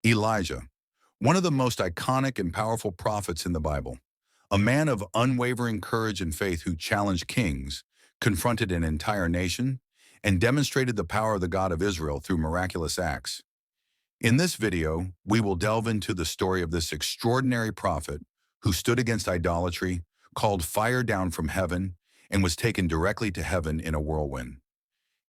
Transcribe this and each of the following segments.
Elijah, one of the most iconic and powerful prophets in the Bible, a man of unwavering courage and faith who challenged kings, confronted an entire nation, and demonstrated the power of the God of Israel through miraculous acts. In this video, we will delve into the story of this extraordinary prophet who stood against idolatry, called fire down from heaven, and was taken directly to heaven in a whirlwind.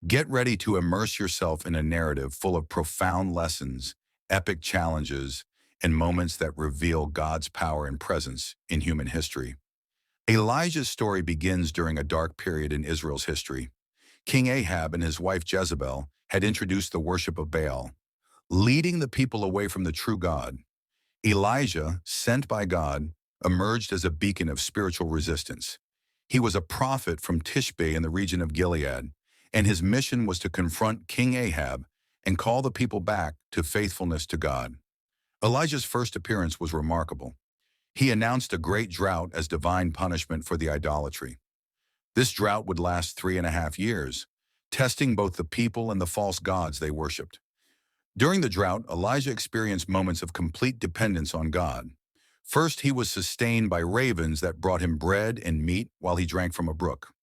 Get ready to immerse yourself in a narrative full of profound lessons, epic challenges, and moments that reveal God's power and presence in human history. Elijah's story begins during a dark period in Israel's history. King Ahab and his wife Jezebel had introduced the worship of Baal, leading the people away from the true God. Elijah, sent by God, emerged as a beacon of spiritual resistance. He was a prophet from Tishbe in the region of Gilead, and his mission was to confront King Ahab and call the people back to faithfulness to God. Elijah's first appearance was remarkable. He announced a great drought as divine punishment for the idolatry. This drought would last 3.5 years, testing both the people and the false gods they worshipped. During the drought, Elijah experienced moments of complete dependence on God. First, he was sustained by ravens that brought him bread and meat while he drank from a brook.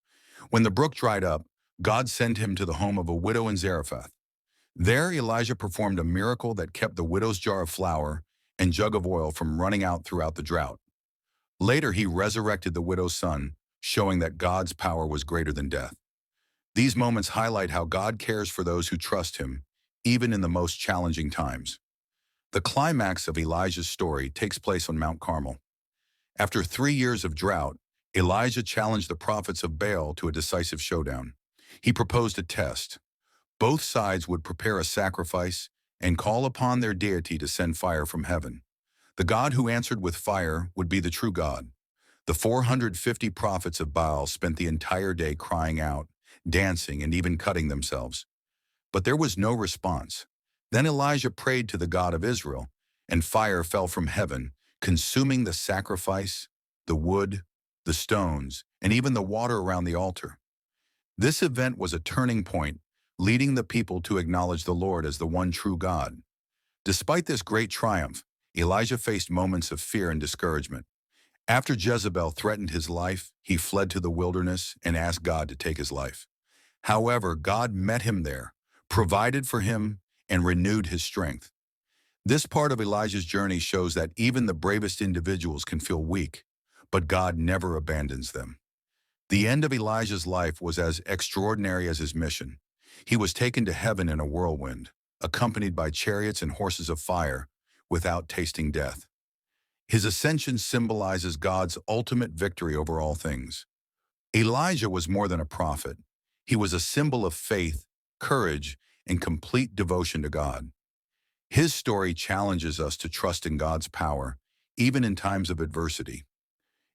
When the brook dried up, God sent him to the home of a widow in Zarephath. There, Elijah performed a miracle that kept the widow's jar of flour and jug of oil from running out throughout the drought. Later, he resurrected the widow's son, showing that God's power was greater than death. These moments highlight how God cares for those who trust him, even in the most challenging times. The climax of Elijah's story takes place on Mount Carmel. After 3 years of drought, Elijah challenged the prophets of Baal to a decisive showdown. He proposed a test. Both sides would prepare a sacrifice and call upon their deity to send fire from heaven. The God who answered with fire would be the true God. The 450 prophets of Baal spent the entire day crying out, dancing, and even cutting themselves. But there was no response. Then Elijah prayed to the God of Israel, and fire fell from heaven, consuming the sacrifice, the wood, the stones, and even the water around the altar. This event was a turning point, leading the people to acknowledge the Lord as the one true God. Despite this great triumph, Elijah faced moments of fear and discouragement. After Jezebel threatened his life, he fled to the wilderness and asked God to take his life. However, God met him there, provided for him, and renewed his strength. This part of Elijah's journey shows that even the bravest individuals can feel weak, but God never abandons them. The end of Elijah's life was as extraordinary as his mission. He was taken to heaven in a whirlwind, accompanied by chariots and horses of fire, without tasting death. His ascension symbolizes God's ultimate victory over all things. Elijah was more than a prophet. He was a symbol of faith, courage, and complete devotion to God. His story challenges us to trust in God's power, even in times of adversity.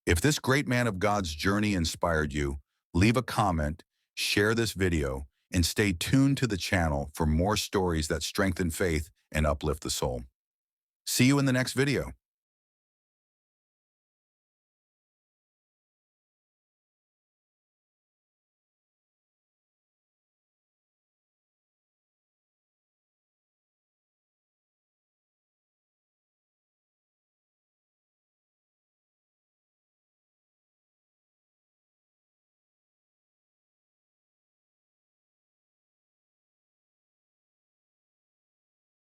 If this great man of God's journey inspired you, leave a comment, share this video, and stay tuned to the channel for more stories that strengthen faith and uplift the soul. See you in the next video.